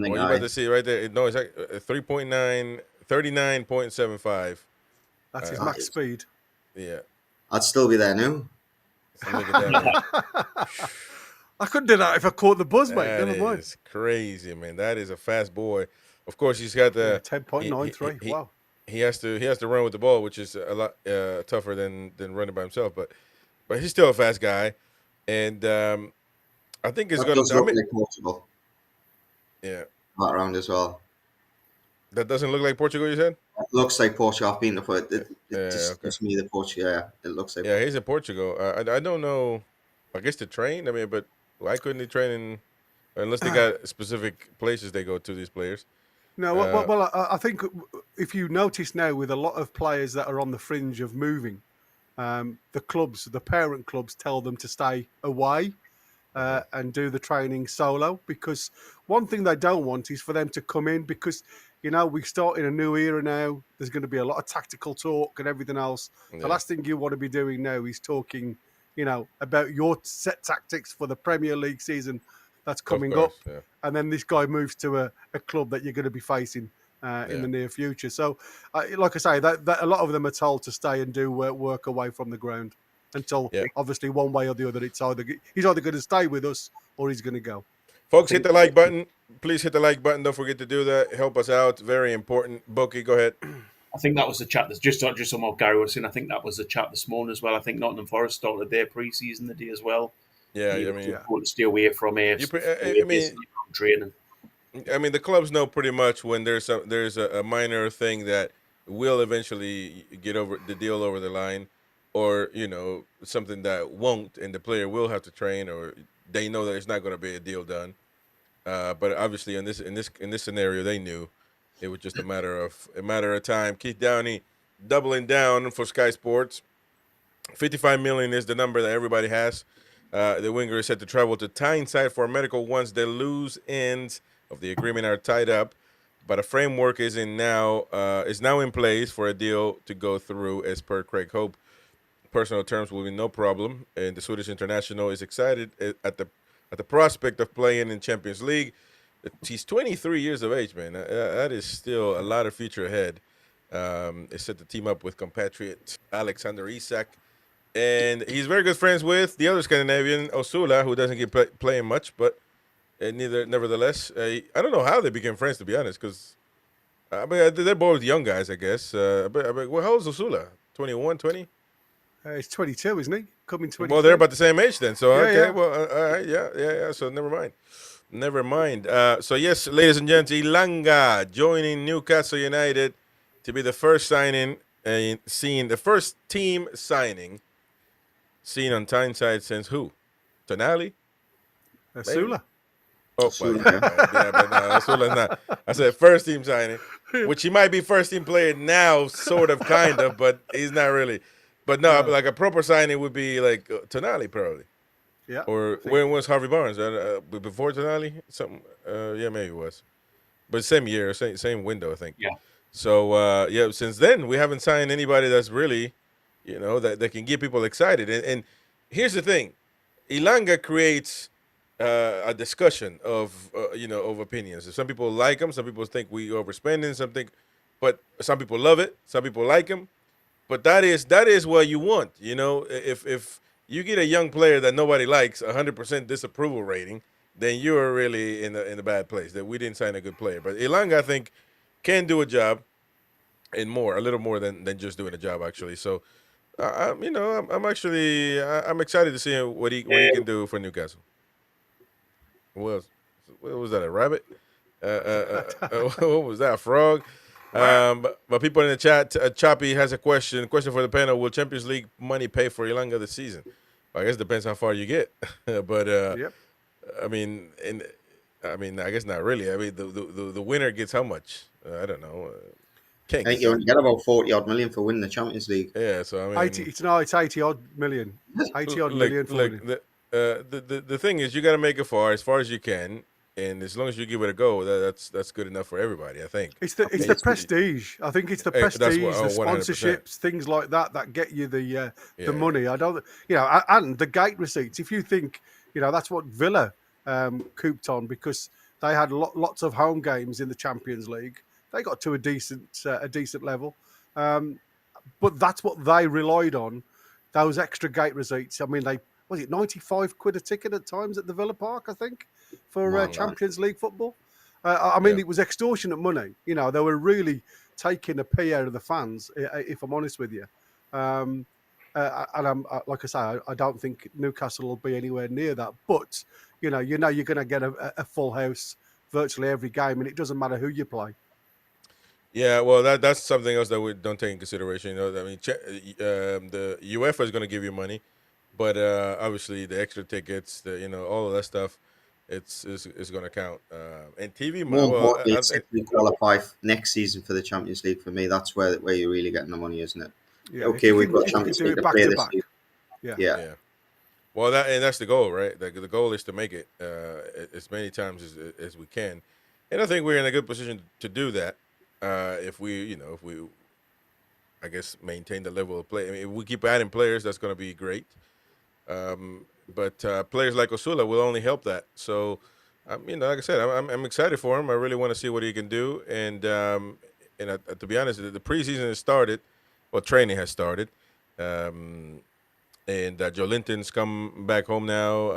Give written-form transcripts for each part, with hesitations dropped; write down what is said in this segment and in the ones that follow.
something. Well, you're about to see right there. No, it's like 3.9, 39.75. That's his max speed. Yeah. I'd still be there now. So look at that, man. I couldn't do that if I caught the buzz, mate. Never mind. That is crazy, man. That is a fast boy. Of course, he's got the 10.93. Wow. He has to run with the ball, which is a lot tougher than running by himself. But he's still a fast guy, and I think it's going to look like Portugal. Yeah, that round as well. That doesn't look like Portugal, you said? It looks like Portugal. I've been before. It okay. It's me, the Portugal. Yeah, it looks like. Yeah, he's in Portugal. I don't know. I guess to train. I mean, but why couldn't he train unless they got specific places they go to? These players. No, well, I think if you notice now with a lot of players that are on the fringe of moving, the parent clubs tell them to stay away and do the training solo, because one thing they don't want is for them to come in, because, we start in a new era now. There's going to be a lot of tactical talk and everything else. Yeah. The last thing you want to be doing now is talking, about your set tactics for the Premier League season that's coming up. Yeah. And then this guy moves to a club that you're going to be facing in the near future. So, like I say, that a lot of them are told to stay and do work away from the ground until, obviously, one way or the other, he's either going to stay with us or he's going to go. Folks, hit the like button. Please hit the like button. Don't forget to do that. Help us out. Very important. Bokey, go ahead. I think that was the chat that's just on what Gary was saying. I think that was the chat this morning as well. I think Nottingham Forest started their pre-season the day as well. Yeah, to stay away from training. I mean, the clubs know pretty much when there's a minor thing that will eventually get the deal over the line, or something that won't, and the player will have to train, or they know that it's not going to be a deal done. But obviously, in this scenario, they knew it was just a matter of time. Keith Downey doubling down for Sky Sports. 55 million is the number that everybody has. The winger is set to travel to Tyneside for medical once the loose ends of the agreement are tied up, but a framework is now in place for a deal to go through, as per Craig Hope. Personal terms will be no problem, and the Swedish international is excited at the prospect of playing in Champions League. He's 23 years of age, man. That is still a lot of future ahead. It's set to team up with compatriot Alexander Isak. And he's very good friends with the other Scandinavian, Osula, who doesn't get playing much, but nevertheless, I don't know how they became friends, to be honest, because they're both young guys, I guess. But how old is Osula? 21, 20? He's 22, isn't he? Coming 22. Well, they're about the same age then. So, yeah. Well, all right, yeah. So, never mind. So, yes, ladies and gents, Elanga joining Newcastle United to be the first signing, the first team signing seen on Tyneside since who? Tonali? Osula. Oh, well, yeah, but no, Osula's not. I said first team signing, which he might be first team player now, sort of, kind of, but he's not really. But no, like a proper signing would be like Tonali, probably. Yeah. Or when was Harvey Barnes? Before Tonali? Something. Yeah, maybe it was. But same year, same window, I think. Yeah. So since then we haven't signed anybody that's really, that can get people excited. And here's the thing, Elanga creates a discussion of opinions. Some people like him, some people think we overspending, but some people love it, some people like him. But that is what you want, If you get a young player that nobody likes, 100% disapproval rating, then you're really in a bad place. That we didn't sign a good player. But Elanga, I think, can do a job, and a little more than just doing a job, actually. So, I'm excited to see what he can do for Newcastle. What was that? A rabbit? What was that? A frog? But people in the chat, Choppy has a question. Question for the panel: will Champions League money pay for Elanga this season? I guess it depends how far you get. But yep. I mean, I guess not really. I mean, the winner gets how much? I don't know. I think you only get about 40-odd million for winning the Champions League. Yeah, so I mean, it's 80-odd million. 80-odd million for winning. The thing is, you got to make it as far as you can, and as long as you give it a go, that's good enough for everybody. I think it's the prestige. I think it's the prestige, the sponsorships, things like that get you the money. I don't, and the gate receipts. If you think, that's what Villa couped on, because They had lots of home games in the Champions League. They got to a decent level, but that's what they relied on. Those extra gate receipts. I mean, was it 95 quid a ticket at times at the Villa Park, I think, for Champions League football. I mean, It was extortionate money. You know, they were really taking a pee out of the fans, if I'm honest with you. And like I say, I don't think Newcastle will be anywhere near that. But you're going to get a full house virtually every game, and it doesn't matter who you play. Yeah, well, that's something else that we don't take in consideration. I mean, the UEFA is going to give you money, but obviously the extra tickets, all of that stuff, it's going to count. And TV, More importantly, I it's if we qualify next season for the Champions League. For me, that's where you're really getting the money, isn't it? Yeah, okay, we've got if Champions you can do League it to back play to this back. year. Yeah. Well, that's the goal, right? The goal is to make it as many times as we can, and I think we're in a good position to do that. If we, I guess, maintain the level of play. I mean, if we keep adding players, that's going to be great. But players like Osula will only help that. So, like I said, I'm excited for him. I really want to see what he can do. And to be honest, the preseason has started. Well, training has started. And Jolinton's come back home now.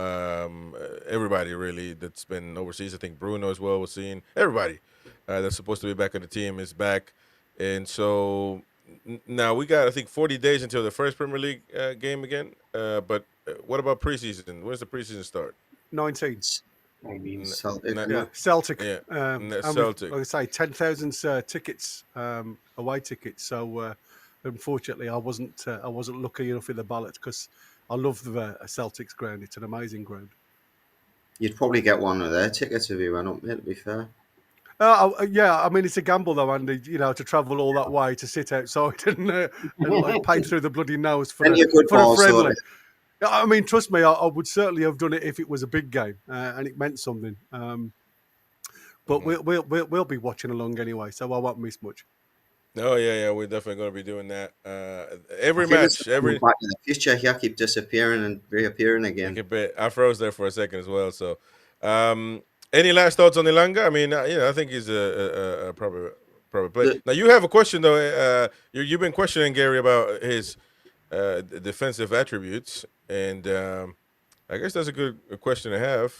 Everybody really that's been overseas, I think Bruno as well was seen. Everybody that's supposed to be back on the team is back. And so now we got, I think, 40 days until the first Premier League game again. But what about preseason? When's the preseason start? 19. Celtic. Yeah, Celtic. Celtic. Like I say, 10,000 tickets, away tickets. So unfortunately, I wasn't lucky enough in the ballot because I love the Celtic's ground. It's an amazing ground. You'd probably get one of their tickets if you went up there, to be fair. Yeah, I mean, it's a gamble though, Andy, to travel all that way to sit outside and like pay through the bloody nose for a friendly. I mean, trust me, I would certainly have done it if it was a big game and it meant something. But we'll be watching along anyway, so I won't miss much. Oh yeah, we're definitely going to be doing that. Every match, every Back in the future, he'll keep disappearing and reappearing again. I froze there for a second as well. So, any last thoughts on Elanga? I mean, I think he's a proper player. Now you have a question though. You've been questioning Gary about his defensive attributes, and I guess that's a good question to have.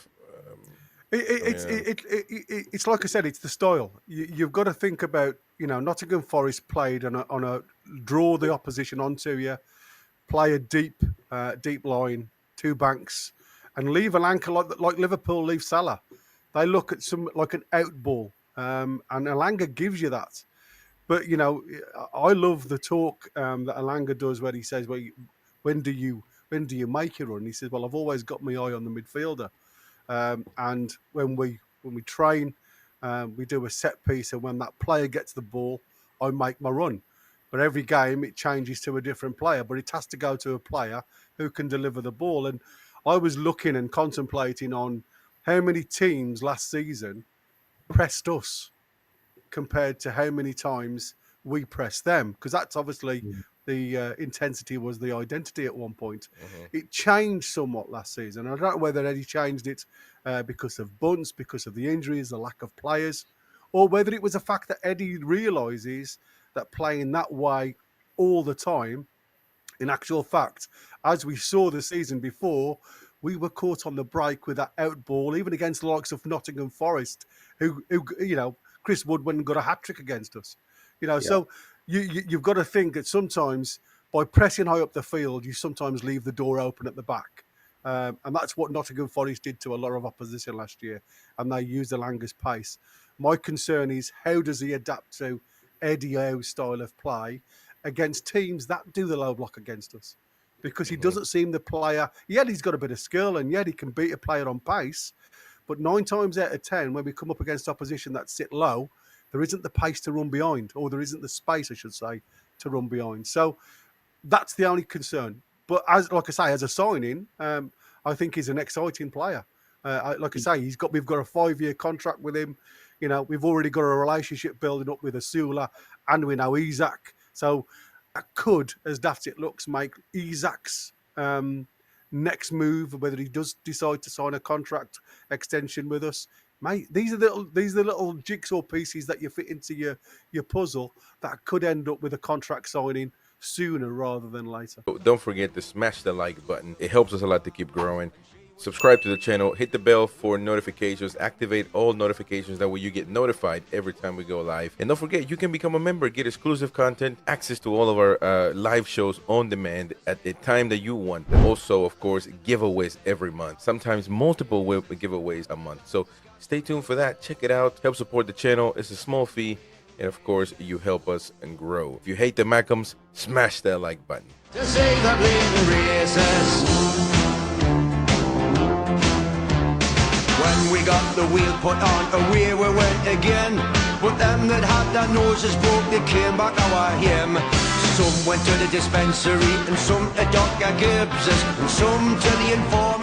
It's like I said, it's the style. You've got to think about, Nottingham Forest played on a draw the opposition onto you, play a deep line, two banks, and leave Elanga like Liverpool leave Salah. They look at some like an out ball, and Elanga gives you that. But I love the talk that Elanga does where he says, "Well, when do you make your run?" He says, "Well, I've always got my eye on the midfielder." And when we train, we do a set piece, and when that player gets the ball, I make my run. But every game it changes to a different player, but it has to go to a player who can deliver the ball. And I was looking and contemplating on how many teams last season pressed us compared to how many times we pressed them, because that's obviously the intensity was the identity at one point. It changed somewhat last season. I don't know whether Eddie changed it because of bunts, because of the injuries, the lack of players, or whether it was a fact that Eddie realises that playing that way all the time, in actual fact, as we saw the season before, we were caught on the break with that out ball, even against the likes of Nottingham Forest, who Chris Wood went and got a hat-trick against us. So you've got to think that sometimes by pressing high up the field, you sometimes leave the door open at the back. And that's what Nottingham Forest did to a lot of opposition last year, and they used Elanga's pace. My concern is, how does he adapt to Eddie Howe's style of play against teams that do the low block against us? Because he doesn't seem the player. Yet he's got a bit of skill, and yet he can beat a player on pace. But 9 times out of 10, when we come up against opposition that sit low, there isn't the pace to run behind, or there isn't the space, I should say, to run behind. So that's the only concern. But as a signing, I think he's an exciting player. Like I say, we've got a 5-year contract with him. We've already got a relationship building up with Osula, and we know Isak. So that could, as daft as it looks, make Isak's next move, whether he does decide to sign a contract extension with us, Mate, these are the little jigsaw pieces that you fit into your puzzle that could end up with a contract signing sooner rather than later. Don't forget to smash the like button. It helps us a lot to keep growing. Subscribe to the channel, hit the bell for notifications, activate all notifications, that way you get notified every time we go live. And don't forget, you can become a member, get exclusive content, access to all of our live shows on demand at the time that you want. And also, of course, giveaways every month, sometimes multiple giveaways a month. So stay tuned for that. Check it out. Help support the channel. It's a small fee. And of course, you help us and grow. If you hate the Mackhams, smash that like button. To save the bleeding races. When we got the wheel put on, away we went again. But them that had their noses broke, they came back our him. Some went to the dispensary, and some to Dr. Gibbs's, and some to the informer.